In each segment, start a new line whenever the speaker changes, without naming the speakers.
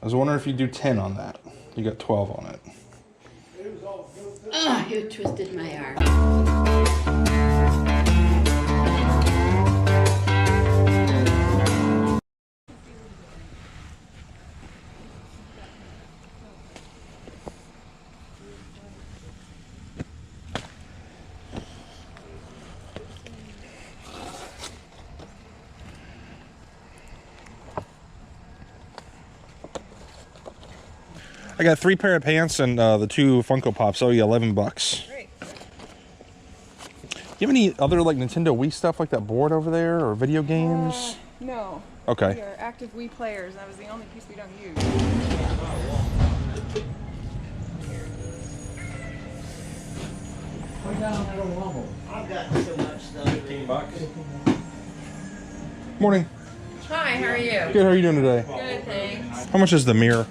I was wondering if you do 10 on that. You got 12 on it.
Oh, you twisted my arm.
I got 3 pair of pants and the 2 Funko Pops. Oh, yeah, $11.
Great.
You have any other like Nintendo Wii stuff like that board over there or video games?
No.
Okay.
We are active Wii players. That was the only piece we don't use.
I've got so much stuff.
$15. Morning.
Hi, how are you?
Good, how are you doing today?
Good, thanks.
How much is the mirror?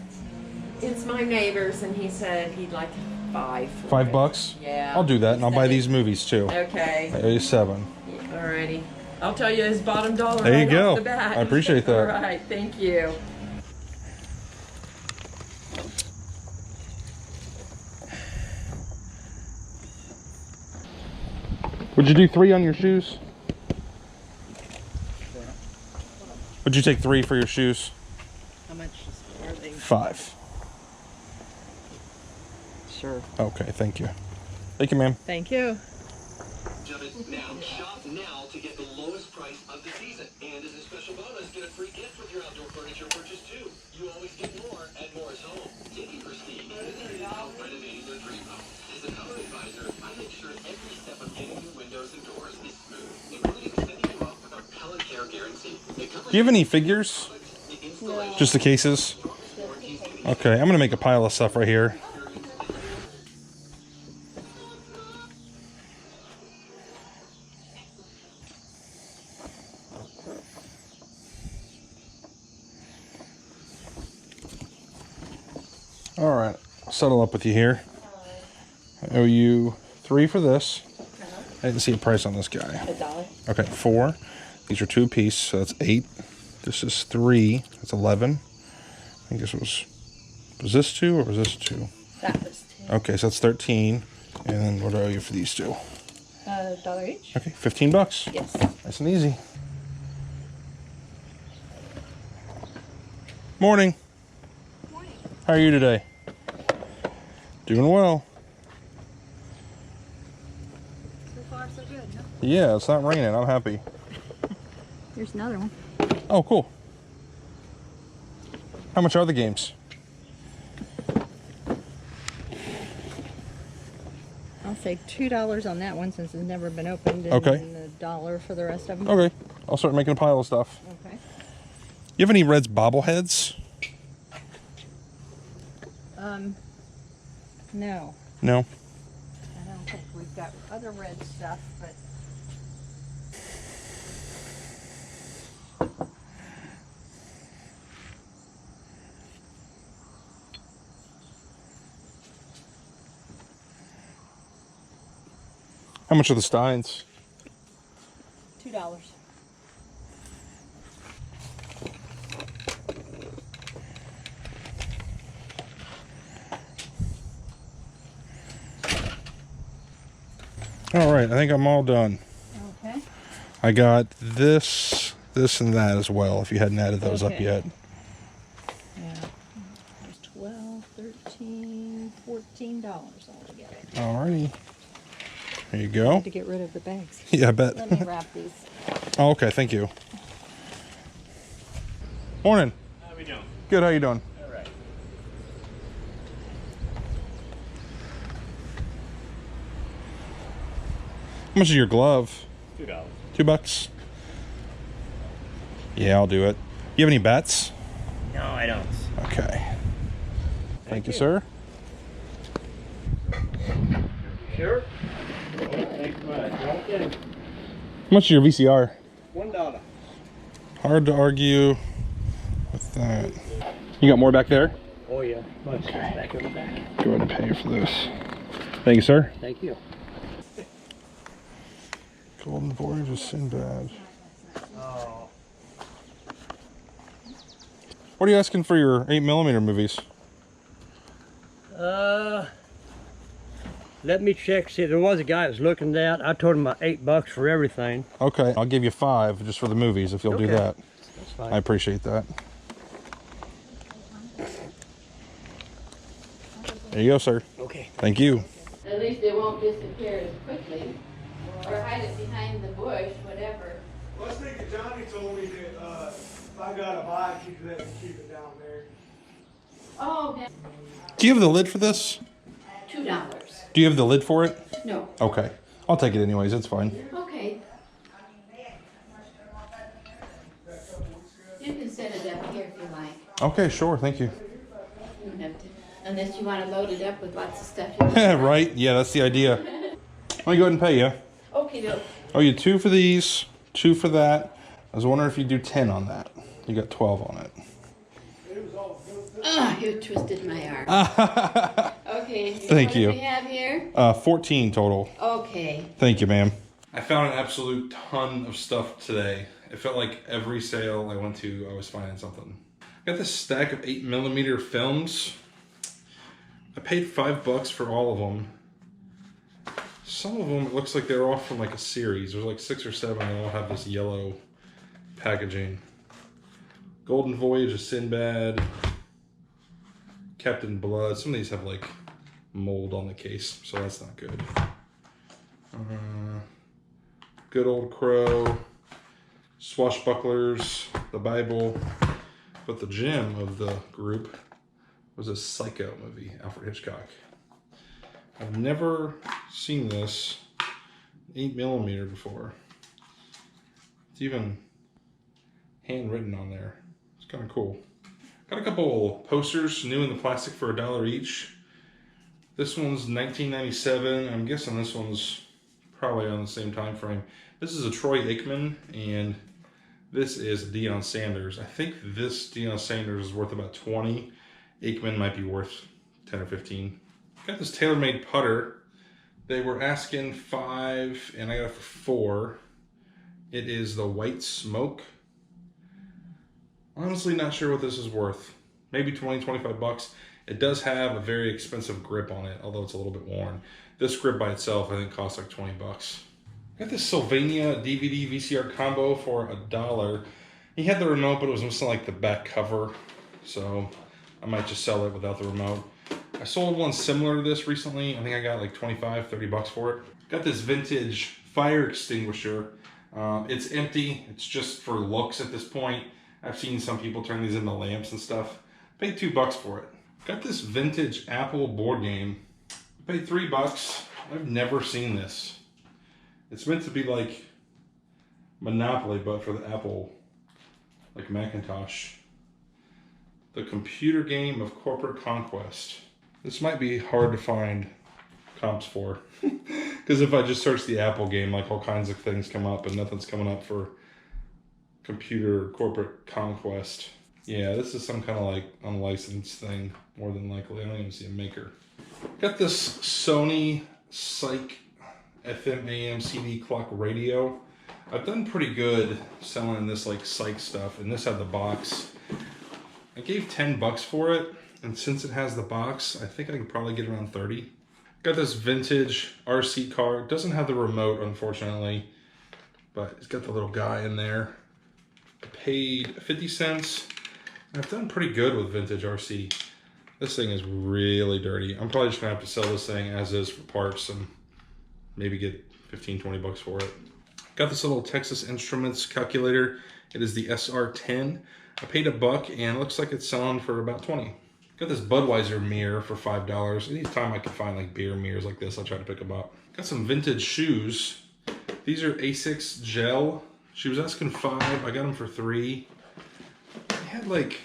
It's my neighbor's, and he said he'd like 5. for
$5?
it. Yeah.
I'll do that, and I'll buy these movies too.
Okay.
Maybe 7.
Alrighty. I'll tell you his bottom dollar
There you
right
go.
off the bat.
I appreciate that.
All right, thank you.
Would you do 3 on your shoes? Would you take 3 for your shoes?
How much are they?
5.
Sure.
Okay, thank you. Thank you, ma'am.
Thank you.
Now, shop now to get the lowest price of the season. And as a special bonus, get a free gift with your outdoor furniture purchase too. You always get more at Moore's Home. Take it prestige. Renovating their dream home. As a color advisor, I make sure every step of getting new windows and doors is smooth, including setting you up with our pellet care guarantee. Do
you have any figures?
No.
Just the cases? Okay, I'm gonna make a pile of stuff right here. All right, I'll settle up with you here. I owe you 3 for this. I didn't see a price on this guy.
$1.
Okay, 4. These are 2 apiece, so that's 8. This is 3. That's 11. I think this was this 2 or was this 2?
That was 2.
Okay, so that's 13. And then what do I owe you for these 2?
$1 each?
Okay, $15.
Yes.
Nice and easy. Morning.
Morning.
How are you today? Doing well.
So far, so good. No?
Yeah, it's not raining. I'm happy.
Here's another one.
Oh, cool. How much are the games?
I'll say $2 on that one since it's never been opened, and
Okay.
then $1 for the rest of them.
Okay, I'll start making a pile of stuff.
Okay.
You have any Reds bobbleheads?
No,
No.
I don't think we've got other red stuff, but
How much are the Steins?
$2.
All right, I think I'm all done.
Okay.
I got this, and that as well, if you hadn't added those up
Okay.
yet.
Yeah. There's 12, 13, $14 altogether.
Alrighty. There you
I
go.
had to get rid of the bags.
Yeah, I bet.
Let me wrap these.
Oh, okay, thank you. Morning.
How we doing?
Good, how you doing?
All right.
How much is your glove?
$2.
$2? Yeah, I'll do it. You have any bets?
No, I don't.
Okay. Thank you, sir.
Sure? Thanks much. Okay.
How much is your VCR?
$1.
Hard to argue with that. You got more back there?
Oh yeah. Bunch back in the back.
Go ahead and pay for this. Thank you, sir.
Thank you.
Golden Voyage of Sinbad.
Oh.
What are you asking for your 8mm movies?
Let me check. See, there was a guy that was looking at that. I told him about $8 for everything.
Okay, I'll give you 5 just for the movies if you'll do
Okay.
that.
That's fine.
I appreciate that. There you go, sir.
Okay.
Thank you.
At least they won't disappear as quickly, or hide it behind the bush, whatever.
Well, I was thinking Johnny told me that if I got a bike, he could let me keep it down there.
Oh,
Do you have the lid for this?
$2.
Do you have the lid for it?
No.
Okay. I'll take it anyways. It's fine.
Okay. You can set it up here if you like.
Okay, sure. Thank you.
You don't have to, unless you want to load it up with lots of stuff. You want.
Right? Yeah, that's the idea. Let me go ahead and pay you.
Okay, no.
Oh, you 2 for these, 2 for that. I was wondering if you do 10 on that. You got 12 on it.
Ah, you twisted my arm. Okay.
Thank
what
you.
do we have here?
14 total.
Okay.
Thank you, ma'am. I found an absolute ton of stuff today. It felt like every sale I went to, I was finding something. Got this stack of 8mm films. I paid $5 for all of them. Some of them, it looks like they're all from like a series. There's like 6 or 7. They all have this yellow packaging. Golden Voyage of Sinbad. Captain Blood. Some of these have like mold on the case, so that's not good. Good Old Crow. Swashbucklers. The Bible. But the gem of the group was a Psycho movie, Alfred Hitchcock. I've never seen this 8mm before. It's even handwritten on there. It's kind of cool. Got a couple posters, new in the plastic for $1 each. This one's 1997. I'm guessing this one's probably on the same time frame. This is a Troy Aikman, and this is Deion Sanders. I think this Deion Sanders is worth about 20. Aikman might be worth 10 or 15. Got this TaylorMade putter. They were asking $5, and I got it for 4. It is the White Smoke. Honestly, not sure what this is worth. Maybe 20, 25 bucks. It does have a very expensive grip on it, although it's a little bit worn. This grip by itself, I think, costs like 20 bucks. Got this Sylvania DVD VCR combo for $1. He had the remote, but it was missing like the back cover, so I might just sell it without the remote. I sold one similar to this recently. I think I got like 25, 30 bucks for it. Got this vintage fire extinguisher. It's empty. It's just for looks at this point. I've seen some people turn these into lamps and stuff. Paid $2 for it. Got this vintage Apple board game. Paid $3. I've never seen this. It's meant to be like Monopoly, but for the Apple, like Macintosh. The computer game of corporate conquest. This might be hard to find comps for. Because if I just search the Apple game, like all kinds of things come up and nothing's coming up for computer corporate conquest. Yeah, this is some kind of like unlicensed thing, more than likely. I don't even see a maker. Got this Sony Psych FM AM CD clock radio. I've done pretty good selling this like Psych stuff, and this had the box. I gave $10 for it, and since it has the box, I think I can probably get around 30. Got this vintage RC car. It doesn't have the remote, unfortunately, but it's got the little guy in there. I paid 50 cents. I've done pretty good with vintage RC. This thing is really dirty. I'm probably just gonna have to sell this thing as is for parts and maybe get 15, 20 bucks for it. Got this little Texas Instruments calculator. It is the SR10. I paid $1 and it looks like it's selling for about 20. Got this Budweiser mirror for $5. Anytime I can find like beer mirrors like this, I'll try to pick them up. Got some vintage shoes. These are Asics gel. She was asking $5. I got them for $3. They had like,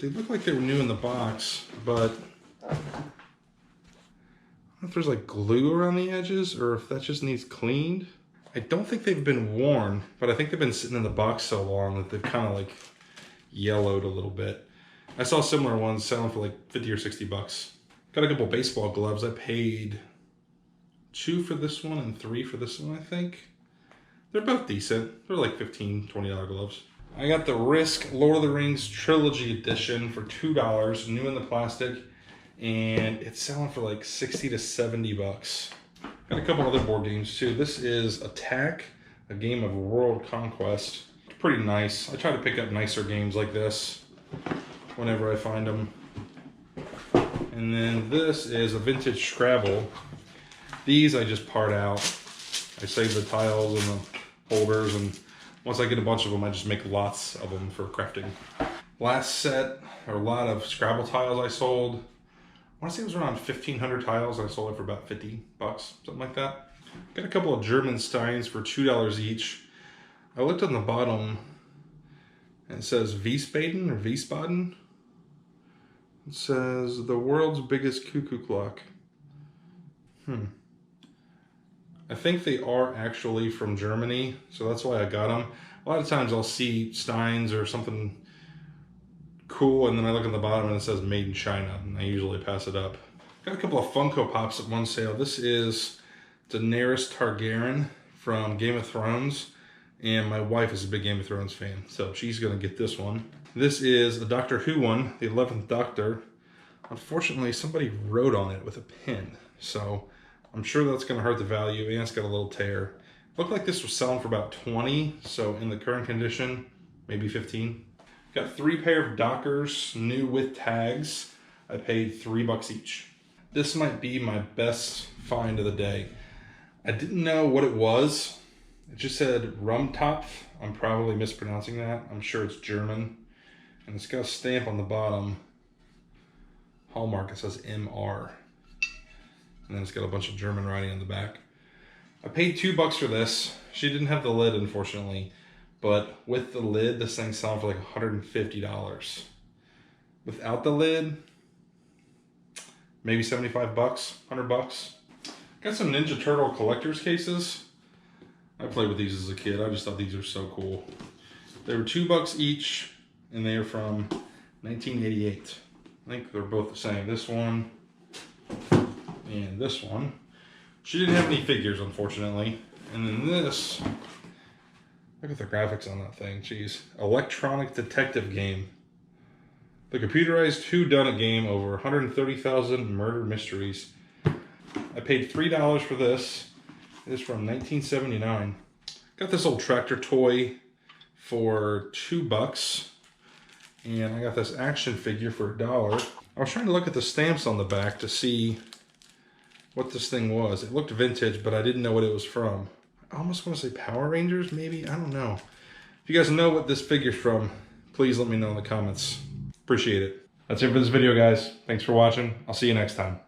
they look like they were new in the box, but I don't know if there's like glue around the edges or if that just needs cleaned. I don't think they've been worn, but I think they've been sitting in the box so long that they've kind of like yellowed a little bit. I saw similar ones selling for like 50 or 60 bucks. Got a couple baseball gloves. I paid $2 for this one and $3 for this one, I think. They're both decent. They're like $15, $20 gloves. I got the Risk Lord of the Rings Trilogy Edition for $2, new in the plastic, and it's selling for like 60 to 70 bucks. Got a couple other board games too. This is Attack, a game of world conquest. It's pretty nice. I try to pick up nicer games like this whenever I find them. And then this is a vintage Scrabble. These I just part out. I save the tiles and the holders, and once I get a bunch of them, I just make lots of them for crafting. Last set, or a lot of Scrabble tiles I sold. I want to say it was around 1,500 tiles. I sold it for about 50 bucks, something like that. Got a couple of German steins for $2 each. I looked on the bottom, and it says Wiesbaden or Wiesbaden. It says the world's biggest cuckoo clock. I think they are actually from Germany, so that's why I got them. A lot of times I'll see steins or something cool, and then I look at the bottom and it says made in China, and I usually pass it up. Got a couple of Funko Pops at one sale. This is Daenerys Targaryen from Game of Thrones, and my wife is a big Game of Thrones fan, so she's gonna get this one. This is a Doctor Who one, the 11th Doctor. Unfortunately, somebody wrote on it with a pen, so I'm sure that's gonna hurt the value, and it's got a little tear. Looked like this was selling for about 20, so in the current condition, maybe 15. Got 3 pair of Dockers, new with tags. I paid $3 each. This might be my best find of the day. I didn't know what it was. It just said Rumtopf. I'm probably mispronouncing that. I'm sure it's German. And it's got a stamp on the bottom. Hallmark, it says MR. And then it's got a bunch of German writing on the back. I paid $2 for this. She didn't have the lid, unfortunately. But with the lid, this thing's selling for like $150. Without the lid, maybe 75 bucks, 100 bucks. Got some Ninja Turtle collector's cases. I played with these as a kid. I just thought these were so cool. They were $2 each, and they are from 1988. I think they're both the same. This one and this one. She didn't have any figures, unfortunately. And then this, look at the graphics on that thing, jeez. Electronic detective game. The computerized whodunit game over 130,000 murder mysteries. I paid $3 for this. It is from 1979. Got this old tractor toy for $2. And I got this action figure for $1. I was trying to look at the stamps on the back to see what this thing was. It looked vintage, but I didn't know what it was from. I almost want to say Power Rangers, maybe? I don't know. If you guys know what this figure's from, please let me know in the comments. Appreciate it. That's it for this video, guys. Thanks for watching. I'll see you next time.